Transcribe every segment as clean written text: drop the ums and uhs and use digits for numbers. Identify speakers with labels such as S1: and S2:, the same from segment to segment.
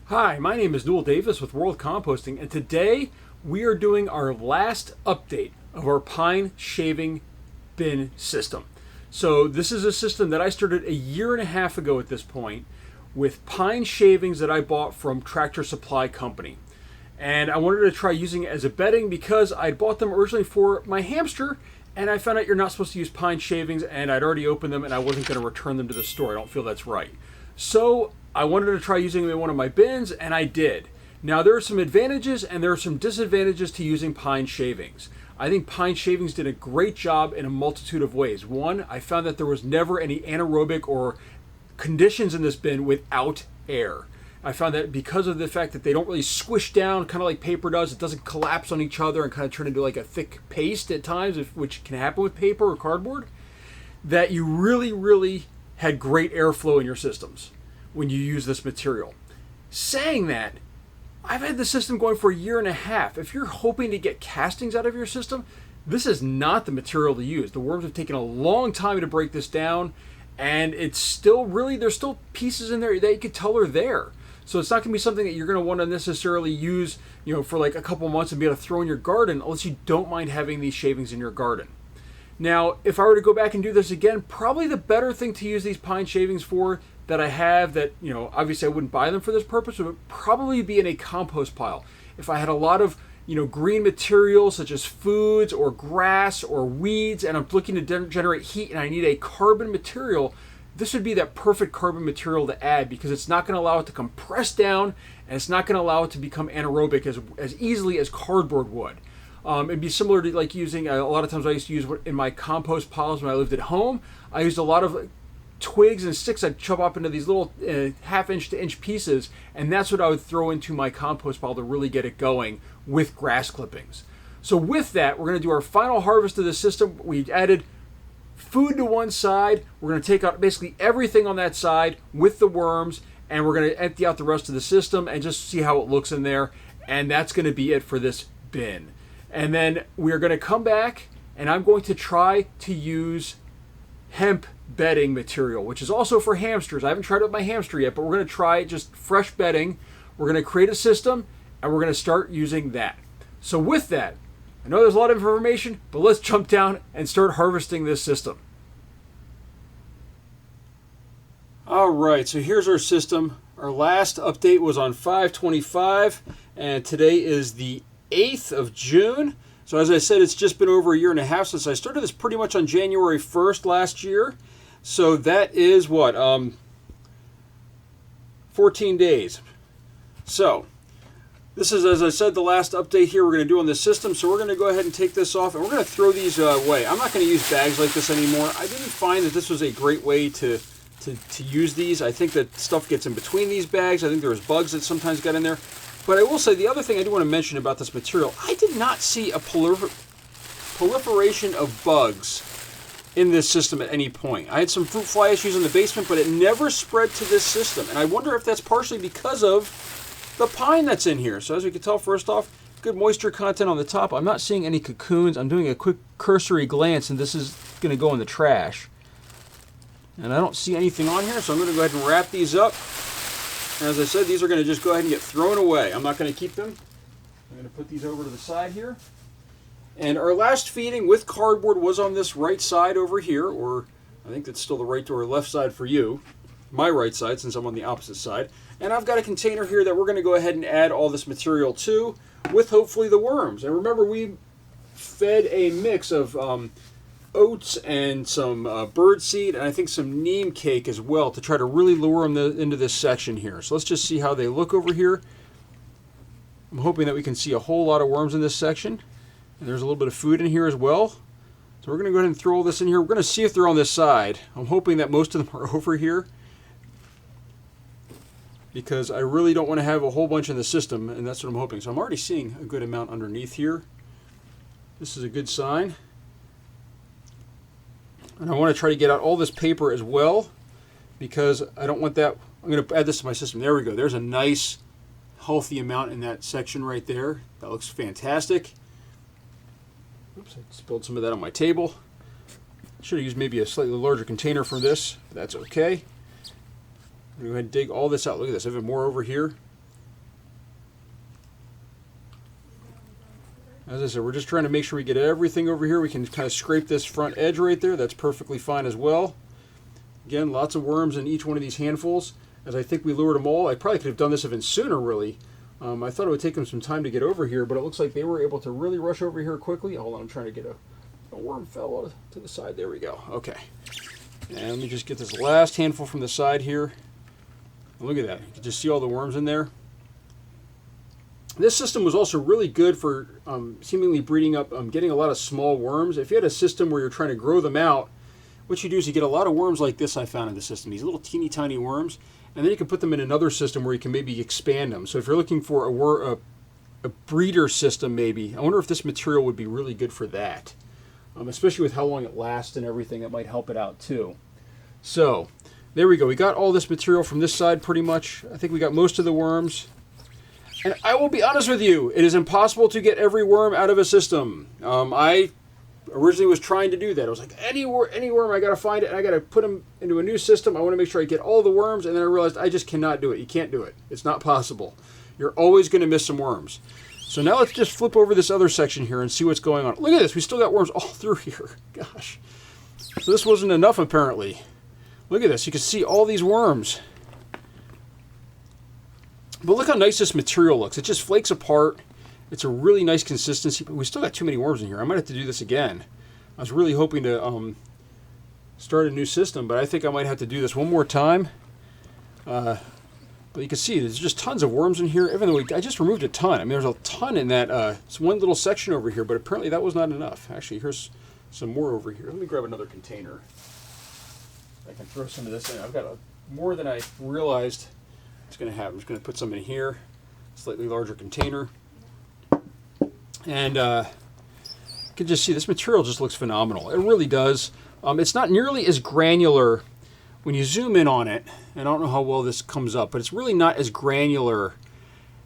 S1: Hi, my name is Newell Davis with World Composting, and today we are doing our last update of our Pine Shaving bin system. So this is a system that I started a year and a half ago at this point with pine shavings that I bought from Tractor Supply Company. And I wanted to try using it as a bedding because I bought them originally for my hamster, and I found out you're not supposed to use pine shavings, and I'd already opened them and I wasn't going to return them to the store. I don't feel that's right. So I wanted to try using them in one of my bins, and I did. Now there are some advantages and there are some disadvantages to using pine shavings. I think pine shavings did a great job in a multitude of ways. One, I found that there was never any anaerobic or conditions in this bin without air. I found that because of the fact that they don't really squish down, kind of like paper does, it doesn't collapse on each other and kind of turn into like a thick paste at times, which can happen with paper or cardboard, that you really had great airflow in your systems when you use this material. Saying that, I've had the system going for a year and a half. If you're hoping to get castings out of your system, this is not the material to use. The worms have taken a long time to break this down, and it's still there's still pieces in there that you can tell are there. So it's not going to be something that you're going to want to necessarily use, for like a couple months and be able to throw in your garden, unless you don't mind having these shavings in your garden. Now, if I were to go back and do this again, probably the better thing to use these pine shavings for that I have that, obviously I wouldn't buy them for this purpose, would probably be in a compost pile. If I had a lot of, green materials such as foods or grass or weeds, and I'm looking to generate heat and I need a carbon material, this would be that perfect carbon material to add because it's not going to allow it to compress down and it's not going to allow it to become anaerobic as easily as cardboard would. It'd be similar to like using, a lot of times I used to use in my compost piles when I lived at home. I used a lot of twigs and sticks I'd chop up into these little half-inch to inch pieces, and that's what I would throw into my compost pile to really get it going with grass clippings. So with that, we're going to do our final harvest of the system. We added food to one side. We're going to take out basically everything on that side with the worms, and we're going to empty out the rest of the system and just see how it looks in there, and that's going to be it for this bin. And then we're going to come back, and I'm going to try to use hemp bedding material, which is also for hamsters. I haven't tried it with my hamster yet, but we're going to try just fresh bedding. We're going to create a system, and we're going to start using that. So with that, I know there's a lot of information, but let's jump down and start harvesting this system. All right, so here's our system. Our last update was on 5/25, and today is the 8th of June. So as I said, it's just been over a year and a half since I started this pretty much on January 1st last year. So that is what, 14 days. So this is, as I said, the last update here we're going to do on this system. So we're going to go ahead and take this off, and we're going to throw these away. I'm not going to use bags like this anymore. I didn't find that this was a great way to use these. I think that stuff gets in between these bags. I think there's bugs that sometimes get in there. But I will say the other thing I do want to mention about this material, I did not see a proliferation of bugs in this system at any point. I had some fruit fly issues in the basement, but it never spread to this system. And I wonder if that's partially because of the pine that's in here. So as we can tell, first off, good moisture content on the top. I'm not seeing any cocoons. I'm doing a quick cursory glance, and this is going to go in the trash. And I don't see anything on here, so I'm going to go ahead and wrap these up. And as I said, these are going to just go ahead and get thrown away. I'm not going to keep them. I'm going to put these over to the side here. And our last feeding with cardboard was on this right side over here, or I think that's still the right or left side for you. My right side, since I'm on the opposite side. And I've got a container here that we're going to go ahead and add all this material to, with hopefully the worms. And remember, we fed a mix of oats and some bird seed, and I think some neem cake as well to try to really lure them into this section here. So let's just see how they look over here. I'm hoping that we can see a whole lot of worms in this section. And there's a little bit of food in here as well. So we're going to go ahead and throw all this in here. We're going to see if they're on this side. I'm hoping that most of them are over here, because I really don't want to have a whole bunch in the system, and that's what I'm hoping. So I'm already seeing a good amount underneath here. This is a good sign. And I want to try to get out all this paper as well, because I don't want that. I'm going to add this to my system. There we go. There's a nice, healthy amount in that section right there. That looks fantastic. Oops, I spilled some of that on my table. Should have used maybe a slightly larger container for this, but that's okay. I'm going to go ahead and dig all this out. Look at this. I have more over here. As I said, we're just trying to make sure we get everything over here. We can kind of scrape this front edge right there. That's perfectly fine as well. Again, lots of worms in each one of these handfuls. As I think we lured them all. I probably could have done this even sooner, really. I thought it would take them some time to get over here, but it looks like they were able to really rush over here quickly. Hold on, I'm trying to get a worm fell to the side. There we go. Okay. And let me just get this last handful from the side here. Look at that. You can just see all the worms in there. This system was also really good for seemingly breeding up, getting a lot of small worms. If you had a system where you're trying to grow them out, what you do is you get a lot of worms like this I found in the system, these little teeny tiny worms, and then you can put them in another system where you can maybe expand them. So if you're looking for a breeder system maybe, I wonder if this material would be really good for that, especially with how long it lasts and everything. That might help it out too. So there we go. We got all this material from this side pretty much. I think we got most of the worms. And I will be honest with you, it is impossible to get every worm out of a system. I originally was trying to do that. I was like, any worm, I got to find it, and I got to put them into a new system. I want to make sure I get all the worms, and then I realized I just cannot do it. You can't do it. It's not possible. You're always going to miss some worms. So now let's just flip over this other section here and see what's going on. Look at this. We still got worms all through here. Gosh. So this wasn't enough, apparently. Look at this. You can see all these worms. But look how nice this material looks. It just flakes apart. It's a really nice consistency, but we still got too many worms in here. I might have to do this again. I was really hoping to start a new system, but I think I might have to do this one more time. But you can see there's just tons of worms in here, even though I just removed a ton. I mean, there's a ton in that it's one little section over here, but apparently that was not enough. Actually, here's some more over here. Let me grab another container. I can throw some of this in. I've got more than I realized it's going to have. I'm just going to put some in here, slightly larger container. And you can just see this material just looks phenomenal. It really does. It's not nearly as granular when you zoom in on it. And I don't know how well this comes up, but it's really not as granular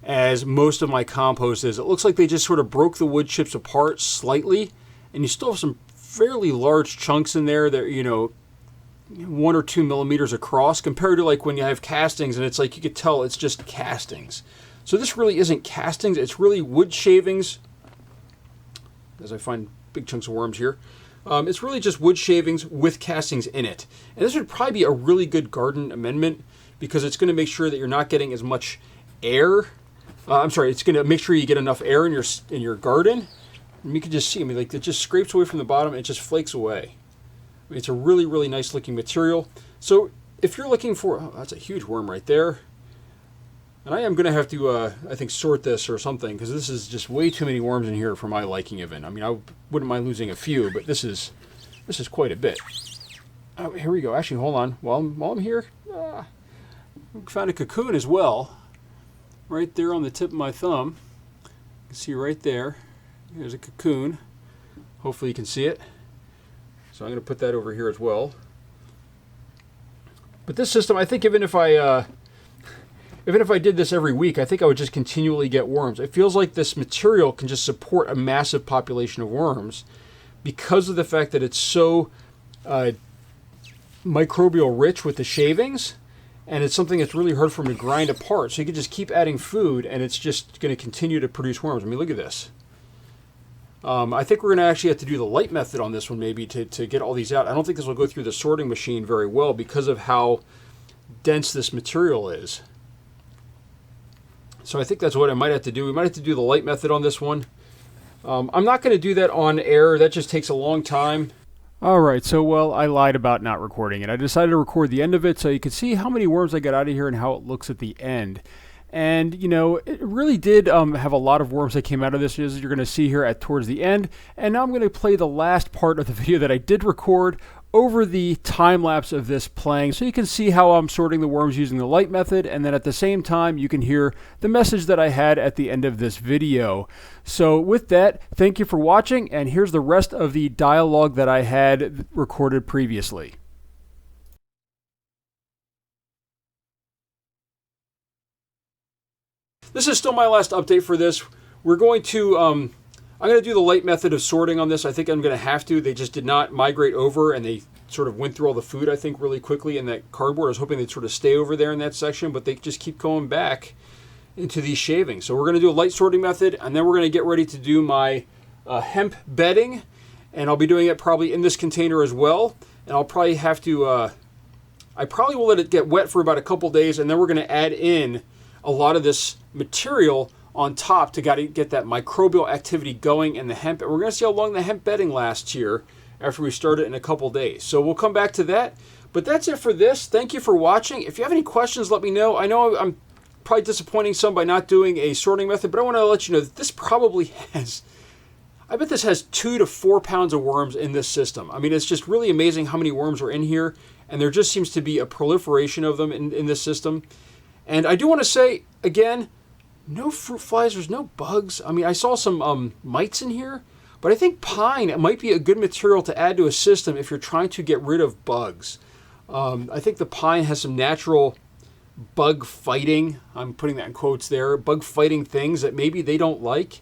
S1: as most of my compost is. It looks like they just sort of broke the wood chips apart slightly, and you still have some fairly large chunks in there that, you know, 1 or 2 millimeters across, compared to like when you have castings and it's like you could tell it's just castings. So this really isn't castings, it's really wood shavings, as I find big chunks of worms here. It's really just wood shavings with castings in it. And this would probably be a really good garden amendment because it's going to make sure that you're not getting as much air. It's going to make sure you get enough air in your garden. And you can just see, I mean, like it just scrapes away from the bottom and it just flakes away. I mean, it's a really, really nice looking material. So if you're looking for, oh, that's a huge worm right there. And I am going to have to, I think, sort this or something, because this is just way too many worms in here for my liking even. I mean, I wouldn't mind losing a few, but this is quite a bit. Oh, here we go. Actually, hold on. While I'm here, I found a cocoon as well, right there on the tip of my thumb. You can see right there. There's a cocoon. Hopefully you can see it. So I'm going to put that over here as well. But this system, I think even if I did this every week, I think I would just continually get worms. It feels like this material can just support a massive population of worms because of the fact that it's so microbial rich with the shavings, and it's something that's really hard for them to grind apart. So you can just keep adding food, and it's just going to continue to produce worms. I mean, look at this. I think we're going to actually have to do the light method on this one maybe to get all these out. I don't think this will go through the sorting machine very well because of how dense this material is. So I think that's what I might have to do. We might have to do the light method on this one. I'm not going to do that on air. That just takes a long time. All right, so, well, I lied about not recording it. I decided to record the end of it so you can see how many worms I got out of here and how it looks at the end. And, you know, it really did have a lot of worms that came out of this, as you're going to see here towards the end. And now I'm going to play the last part of the video that I did record over the time lapse of this playing, so you can see how I'm sorting the worms using the light method, and then at the same time you can hear the message that I had at the end of this video. So with that, thank you for watching, and here's the rest of the dialogue that I had recorded previously. This is still my last update for this. We're going to I'm going to do the light method of sorting on this. I think I'm going to have to. They just did not migrate over, and they sort of went through all the food, I think, really quickly in that cardboard. I was hoping they'd sort of stay over there in that section, but they just keep going back into these shavings. So we're going to do a light sorting method, and then we're going to get ready to do my hemp bedding, and I'll be doing it probably in this container as well. And I'll probably have to, I probably will let it get wet for about a couple days, and then we're going to add in a lot of this material on top to get that microbial activity going in the hemp. And we're going to see how long the hemp bedding lasts here after we start it in a couple days. So we'll come back to that. But that's it for this. Thank you for watching. If you have any questions, let me know. I know I'm probably disappointing some by not doing a sorting method, but I want to let you know that this probably has, I bet this has 2 to 4 pounds of worms in this system. I mean, it's just really amazing how many worms are in here, and there just seems to be a proliferation of them in this system. And I do want to say, again, no fruit flies, there's no bugs. I mean, I saw some mites in here, but I think pine might be a good material to add to a system if you're trying to get rid of bugs. I think the pine has some natural bug fighting, I'm putting that in quotes there, bug fighting things that maybe they don't like,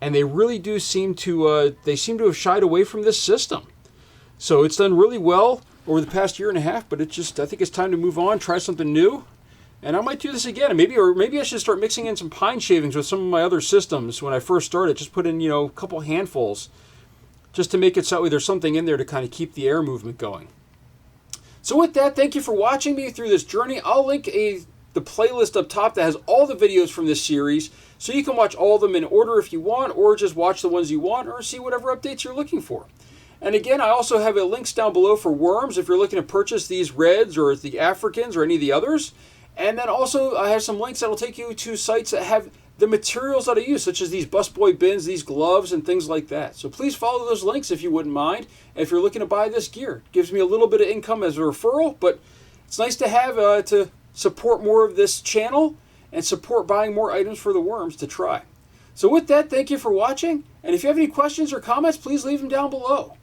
S1: and they really do seem to, have shied away from this system. So it's done really well over the past year and a half, but I think it's time to move on, try something new. And I might do this again. Maybe I should start mixing in some pine shavings with some of my other systems when I first started. Just put in, a couple handfuls just to make it so there's something in there to kind of keep the air movement going. So with that, thank you for watching me through this journey. I'll link the playlist up top that has all the videos from this series, so you can watch all of them in order if you want, or just watch the ones you want, or see whatever updates you're looking for. And again, I also have links down below for worms if you're looking to purchase these reds or the Africans or any of the others. And then also I have some links that will take you to sites that have the materials that I use, such as these busboy bins, these gloves, and things like that. So please follow those links if you wouldn't mind. And if you're looking to buy this gear, it gives me a little bit of income as a referral, but it's nice to have to support more of this channel and support buying more items for the worms to try. So with that, thank you for watching. And if you have any questions or comments, please leave them down below.